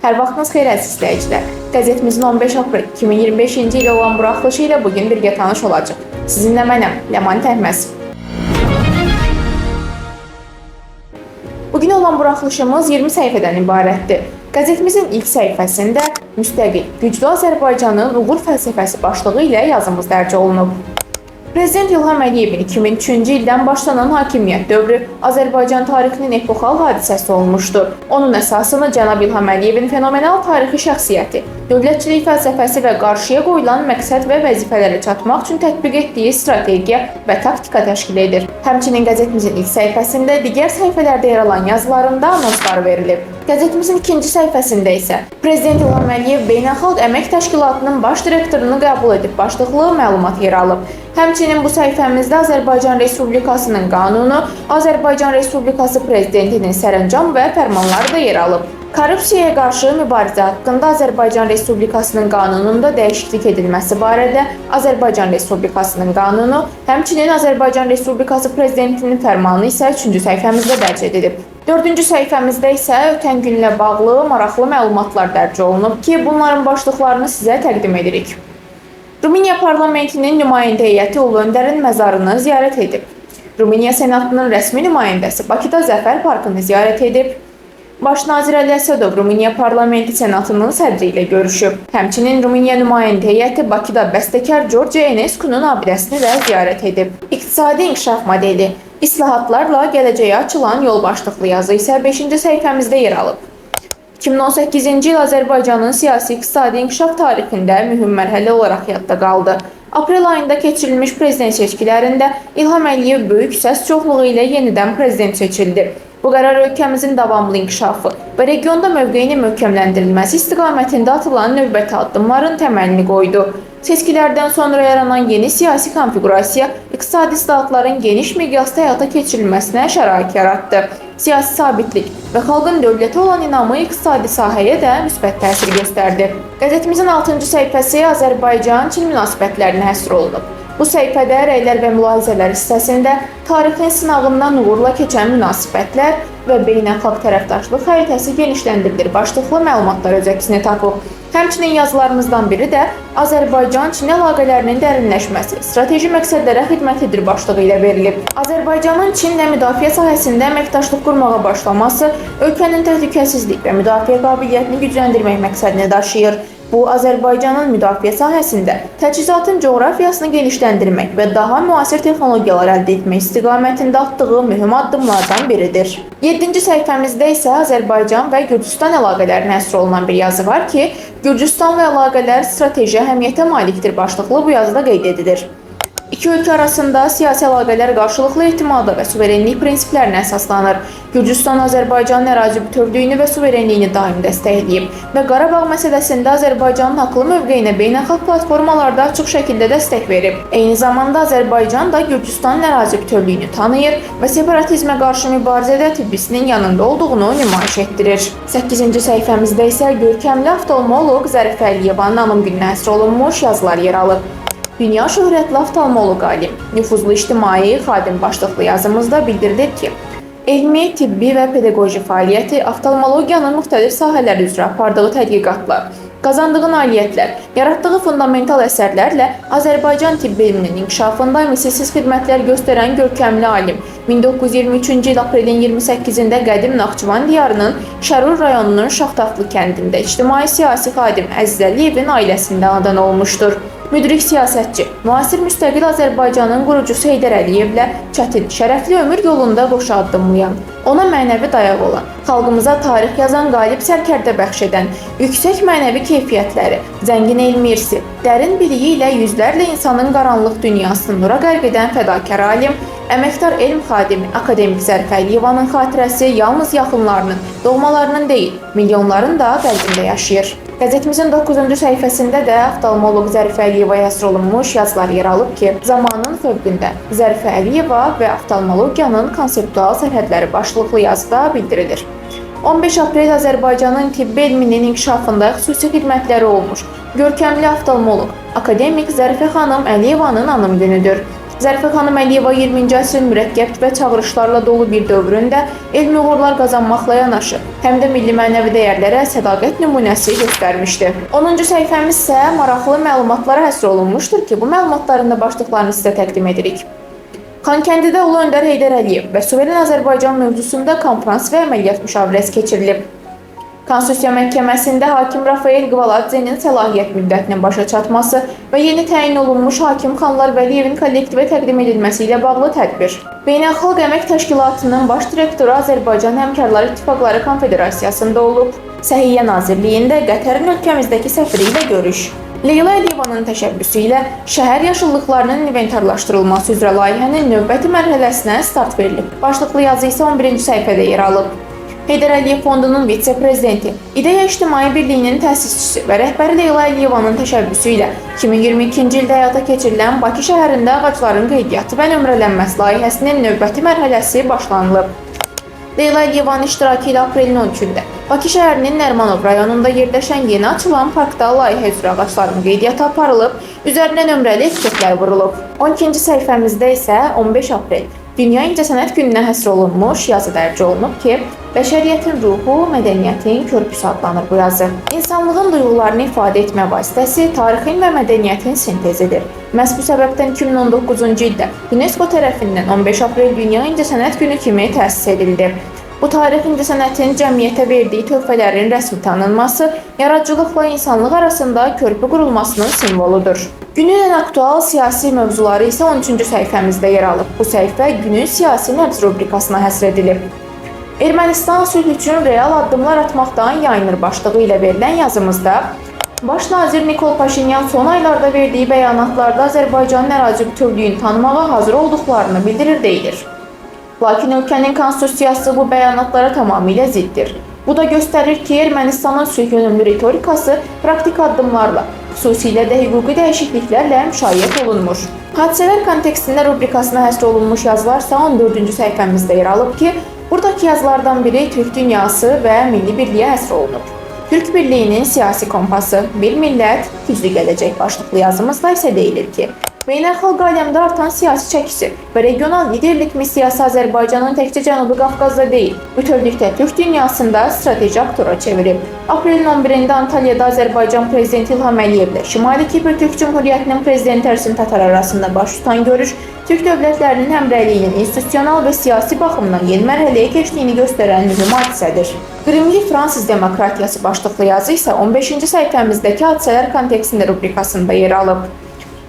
Hər vaxtınız xeyir əziz izləyicilər. Qəzetimizin 15 aprel 2025-ci il olan buraxılışı ilə bugün birgə tanış olacaq. Sizinlə mənəm, Ləman Təhməz. Bugün olan buraxılışımız 20 səhifədən ibarətdir. Qəzetimizin ilk səhifəsində müstəqil, güclü Azərbaycanın uğur fəlsəfəsi başlığı ilə yazımız dərc olunub. Prezident İlham Əliyevin 2003-cü ildən başlanan hakimiyyət dövrü Azərbaycan tarixinin epoxal hadisəsi olmuşdur. Onun əsasını cənab İlham Əliyevin fenomenal tarixi şəxsiyyəti, dövlətçilik fəlsəfəsi və qarşıya qoyulan məqsəd və vəzifələrə çatmaq üçün tətbiq etdiyi strategiya və taktika təşkil edir. Həmçinin qəzetimizin ilk səhifəsində digər səhifələrdə yer alan yazılarında anonslar verilib. Qəzetimizin ikinci səhifəsində isə Prezident İlham Əliyev Beynəlxalq Əmək Təşkilatının baş direktorunu qəbul edib başlıqlı məlumat yer alıb. Həmçinin bu səhifəmizdə Azərbaycan Respublikasının qanunu, Azərbaycan Respublikası Prezidentinin sərəncam və fərmanları da yer alıb. Korrupsiyaya qarşı mübarizə haqqında Azərbaycan Respublikasının qanununda dəyişiklik edilməsi barədə Azərbaycan Respublikasının qanunu, həmçinin Azərbaycan Respublikası Prezidentinin fərmanı isə 3-cü səhifəmizdə dərc edilib. 4-cü səhifəmizdə isə ötən günlə bağlı maraqlı məlumatlar dərc olunub ki, bunların başlıqlarını sizə təqdim edirik. Rumıniya parlamentinin nümayəndə heyəti Ulu Öndərin məzarını ziyarət edib. Rumıniya Senatının rəsmi nümayəndəsi Bakıda Zəfər parkını ziyarət edib. Baş nazir Əli Əsədov Rumıniya Parlamenti Senatının sədri ilə görüşüb. Həmçinin Rumıniya nümayəndə heyəti Bakıda bəstəkar George Enescu'nun abidəsini də ziyarət edib. İqtisadi inkişaf modeli, islahatlarla gələcəyə açılan yol başlıqlı yazı isə 5-ci səhifəmizdə yer alıb. 2018-ci il Azərbaycanın siyasi-iqtisadi inkişaf tarixində mühüm mərhələ olaraq yadda qaldı. Aprel ayında keçirilmiş prezident seçkilərində İlham Əliyev böyük səs çoxluğu ilə yenidən prezident seçildi. Bu qərar ölkəmizin davamlı inkişafı və regionda mövqeyinin möhkəmləndirilməsi istiqamətində atılan növbəti addımların təməlini qoydu. Seçkilərdən sonra yaranan yeni siyasi konfiqurasiya iqtisadi islahatların geniş miqyasda həyata keçirilməsinə şərait yaratdı. Siyasi sabitlik və xalqın dövlətə olan inamı iqtisadi sahəyə də müsbət təsir göstərdi. Qəzetimizin 6-cı səhifəsi Azərbaycan-Çin münasibətlərinə həsr olunub. Bu səhifədə rəylər və mülahizələr hissəsində tarixin sınağından uğurla keçən münasibətlər və beynəlxalq tərəfdaşlıq xəritəsi genişləndirilir başlıqlı məlumatlar öz əksini tapıb. Həmçinin yazılarımızdan biri də Azərbaycan-Çin əlaqələrinin dərinləşməsi, strateji məqsədlərə xidmət edir başlığı ilə verilib. Azərbaycanın Çinlə müdafiə sahəsində əməkdaşlıq qurmağa başlaması ölkənin təhlükəsizlik və müdafiə qabiliyyətini gücləndirmək məqsədini daşıyır. Bu, Azərbaycanın müdafiə sahəsində təchizatın coğrafiyasını genişləndirmək və daha müasir texnologiyalar əldə etmək istiqamətində atdığı mühüm addımlardan biridir. 7-ci səhifəmizdə isə Azərbaycan və Gürcüstan əlaqələrinə həsr olunan bir yazı var ki, Gürcüstanla əlaqələr strateji əhəmiyyətə malikdir başlıqlı bu yazıda qeyd edilir. İki ölkə arasında siyasi əlaqələr qarşılıqlı etimada və suverenlik prinsiplərinə əsaslanır. Gürcüstan Azərbaycanın ərazi bütövlüyünü və suverenliyini daim dəstəkləyib və Qarabağ məsələsində Azərbaycanın haqlı mövqeyinə beynəlxalq platformalarda açıq şəkildə dəstək verib. Eyni zamanda Azərbaycan da Gürcüstanın ərazi bütövlüyünü tanıyır və separatizmə qarşı mübarizədə Tbilisinin yanında olduğunu nümayiş etdirir. 8-ci səhifəmizdə isə görkəmli oftalmoloq Zərifə Əliyevanın anım gününə həsr olunmuş yazılar yer alıb. Dünya şöhrətli oftalmoloq alim, nüfuzlu ictimai xadim başlıqlı yazımızda bildirdik ki, elmi, tibbi və pedaqoji fəaliyyəti oftalmologiyanın müxtəlif sahələri üzrə apardığı tədqiqatlar, qazandığı nailiyyətlər, yaratdığı fundamental əsərlərlə Azərbaycan tibb elminin inkişafında misilsiz xidmətlər göstərən görkəmli alim 1923-cü il aprelin 28-də qədim Naxçıvan diyarının Şərur rayonunun Şaxtaxtlı kəndində ictimai-siyasi xadim Əziz Əliyevin ailəsində anadan olmuşdur. Müdrik siyasətçi, müasir müstəqil Azərbaycanın qurucusu Heydər Əliyevlə çətin, şərəfli ömür yolunda qoşa addımlayan, ona mənəvi dayaq olan, xalqımıza tarix yazan qalib sərkərdə bəxş edən, yüksək mənəvi keyfiyyətləri, zəngin elmi irsi, dərin biliyi ilə yüzlərlə insanın qaranlıq dünyasını nura qərq edən fədakar alim, əməkdar elm xadimi, akademik Zərifə Əliyevanın xatirəsi yalnız yaxınlarının, doğmalarının deyil, milyonların da qəlbində yaşayır. Qəzetimizin 9-cu səhifəsində də oftalmoloq Zərifə Əliyevaya həsr olunmuş yazılar yer alıb ki, zamanın fövqündə Zərifə Əliyeva və oftalmologiyanın konseptual sərhədləri başlıqlı yazıda bildirilir. 15 aprel Azərbaycanın tibb elminin inkişafında xüsusi xidmətləri olmuş görkəmli oftalmoloq, akademik Zərifə xanım Əliyevanın anım günüdür. Zərifə xanım Əliyeva 20-ci əsrin mürəkkəb və çağırışlarla dolu bir dövründə elmi uğurlar qazanmaqla yanaşı, həm də milli mənəvi dəyərlərə sədaqət nümunəsi göstərmişdi. 10-cu səhifəmiz isə maraqlı məlumatlara həsr olunmuşdur ki, bu məlumatların da başlıqlarını sizə təqdim edirik. Xankəndidə Ulu Öndər Heydər Əliyev və Suveren Azərbaycan mövzusunda konfrans və əməliyyat müşavirəsi keçirilib. Konstitusiya Məhkəməsində hakim Rafael Qvaladzenin səlahiyyət müddətinin başa çatması və yeni təyin olunmuş hakim Xanlar Vəliyevin kollektivə təqdim edilməsi ilə bağlı tədbir. Beynəlxalq Əmək Təşkilatının baş direktoru Azərbaycan Həmkarlar İttifaqları Konfederasiyasında olub. Səhiyyə Nazirliyində Qətərin ölkəmizdəki səfiri ilə görüş. Leyla Əliyevanın təşəbbüsü ilə şəhər yaşıllıqlarının inventarlaşdırılması üzrə layihənin növbəti mərhələsinə start verilib. Başlıqlı yazı isə 11-ci səhifədə yer alıb. Heydər Əliyev Fondunun vitse-prezidenti, İdeya İctimai Birliyinin təsisçisi və rəhbəri Leyla Əliyevanın təşəbbüsü ilə 2022-ci ildə həyata keçirilən Bakı şəhərində ağacların qeydiyyatı və nömrələnməsi layihəsinin növbəti mərhələsi başlanılıb. Leyla Əliyevanın iştirakı ilə aprelin 13-də Bakı şəhərinin Nərmanov rayonunda yerləşən yeni açılan parkda layihə üzrə ağacların qeydiyyatı aparılıb, üzərinə nömrəli etiketlər vurulub. 12-ci səhifəmizdə isə 15 aprel Dünya İncəsənət Gününə həsr olunmuş yazı dərc olunub ki, bəşəriyyətin ruhu, mədəniyyətin körpüsü adlanır bu yazı. İnsanlığın duyğularını ifadə etmə vasitəsi tarixin və mədəniyyətin sintezidir. Məhz bu səbəbdən 2019-cu ildə UNESCO tərəfindən 15 aprel Dünya İncəsənət Günü kimi təsis edildi. Bu tarix incəsənətin cəmiyyətə verdiyi töhfələrin rəsmi tanınması, yaradıcılıqla insanlıq arasında körpü qurulmasının simvoludur. Günün ən aktual siyasi mövzuları isə 13-cü səhifəmizdə yer alıb. Bu səhifə günün siyasi nəbz rubrikasına həsr edilib. Ermənistan sülh üçün real addımlar atmaqdan yayınır başlığı ilə verilən yazımızda Baş nazir Nikol Paşinyan son aylarda verdiyi bəyanatlarda Azərbaycanın ərazi bütövlüyünü tanımağa hazır olduqlarını bildirir deyilir. Lakin ölkənin konstitusiyası bu bəyanatlara tamamilə ziddir. Bu da göstərir ki, Ermənistanın sülh yönümlü ritorikası praktik addımlarla, xüsusilə də hüquqi dəyişikliklərlə müşayiət olunmur. Hadisələr kontekstində rubrikasına həsr olunmuş yazılar isə 14-cü səhifəmizdə yer alıb ki, buradakı yazılardan biri Türk dünyası və milli birliyə həsr olunub. Türk birliyinin siyasi kompası, bir millət, güclü gələcək başlıqlı yazımızda isə deyilir ki, beynəlxalq aləmdə artan siyasi çəkisi və regional liderlik missiyası Azərbaycanın təkcə Cənubi Qafqazda deyil, bütövlükdə Türk dünyasında strateji aktora çevirib. Aprelin 11-də Antalyada Azərbaycan prezidenti İlham Əliyevlə Şimali Kipr Türk Cümhuriyyətinin prezidenti Ersin Tatar arasında baş tutan görüş, Türk dövlətlərinin həmrəyliyinin institusional və siyasi baxımdan yeni mərhələyə keçdiyini göstərən mühüm hadisədir. Qrimli Fransız demokratiyası başlıqlı yazı isə 15-ci səhifəmizdəki hadisələr kontekstində rubrikasında yer alıb.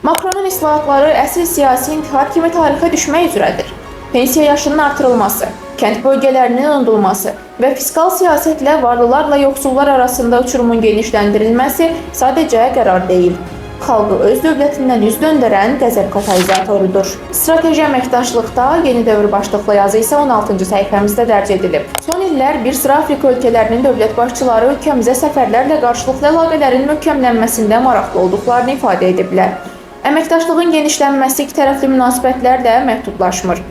Makronun islahatları əsl siyasi intihar kimi tarixə düşmək üzrədir. Pensiya yaşının artırılması, kənd bölgələrinin unudulması və fiskal siyasətlə varlılarla yoxsullar arasında uçurumun genişləndirilməsi sadəcə qərar deyil. Xalqı öz dövlətindən üz döndərən qəzəb katalizatorudur. Strateji əməkdaşlıqda yeni dövr başlıqlı yazı isə 16-cı səhifəmizdə dərc edilib. Son illər bir sıra Afrika ölkələrinin dövlət başçıları ölkəmizə səfərlərlə qarşılıqlı əlaqələrin möhkəmlənməsində maraqlı olduqlarını ifadə ediblər. Əməkdaşlığın genişlənməsi ikitərəfli münasibətlərlə məhdudlaşmır.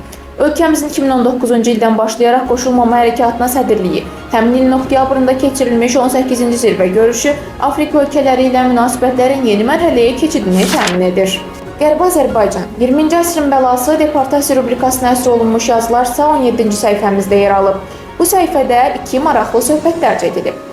Ölkəmizin 2019-cu ildən başlayaraq qoşulmama hərəkatına sədrliyi, həmin ilin oktyabrında keçirilmiş 18-ci zirvə görüşü Afrika ölkələri ilə münasibətlərin yeni mərhələyə keçidini təmin edir. Qərbi Azərbaycan, 20-ci əsrin bəlası deportasiya rubrikasına həsr olunmuş yazılar isə 17-ci səhifəmizdə yer alıb. Bu səhifədə iki maraqlı söhbət dərc edilib.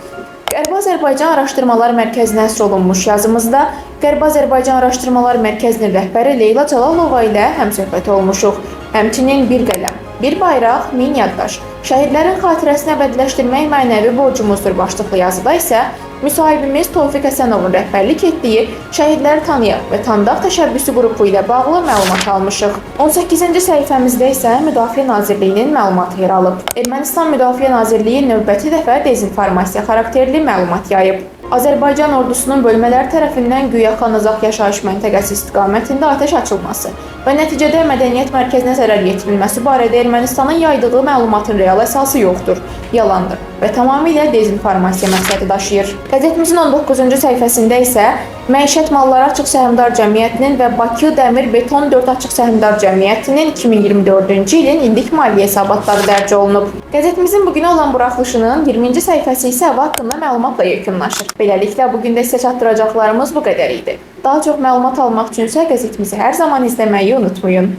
Qərbi Azərbaycan Araşdırmalar Mərkəzinə həsr olunmuş yazımızda Qərbi Azərbaycan Araşdırmalar Mərkəzinin rəhbəri Leyla Calalova ilə həmsöhbət olmuşuq. Həmçinin bir qələm, bir bayraq, 1000 yaddaş, şəhidlərin xatirəsini əbədiləşdirmək mənəvi borcumuzdur başlıqlı yazıda isə müsahibimiz Tofiq Həsənovun rəhbərlik etdiyi Şəhidləri Tanıyaq və Tanıdaq təşəbbüsü qrupu ilə bağlı məlumat almışıq. 18-ci səhifəmizdə isə Müdafiə Nazirliyinin məlumatı yer alıb. Ermənistan Müdafiə Nazirliyi növbəti dəfə dezinformasiya xarakterli məlumat yayıb. Azərbaycan ordusunun bölmələri tərəfindən güya Xanazaq yaşayış məntəqəsi istiqamətində atəş açılması və nəticədə mədəniyyət mərkəzinə zərər yetirilməsi barədə Ermənistanın yaydığı məlumatın real əsası yoxdur, yalandır və tamamilə dezinformasiya məqsədi daşıyır. Qəzetimizin 19-cu səhifəsində isə Məişət Malları Açıq Səhmdar Cəmiyyətinin və Bakı Dəmir Beton 4 Açıq Səhmdar Cəmiyyətinin 2024-cü ilin illik maliyyə hesabatları dərc olunub. Qəzetimizin bugünə olan buraxılışının 20-ci səhifəsi isə hava haqqında məlumatla yekunlaşır. Beləliklə, bugün də sizə çatdıracaqlarımız bu qədər idi. Daha çox məlumat almaq üçünsə qəzetimizi hər zaman izləməyi unutmayın.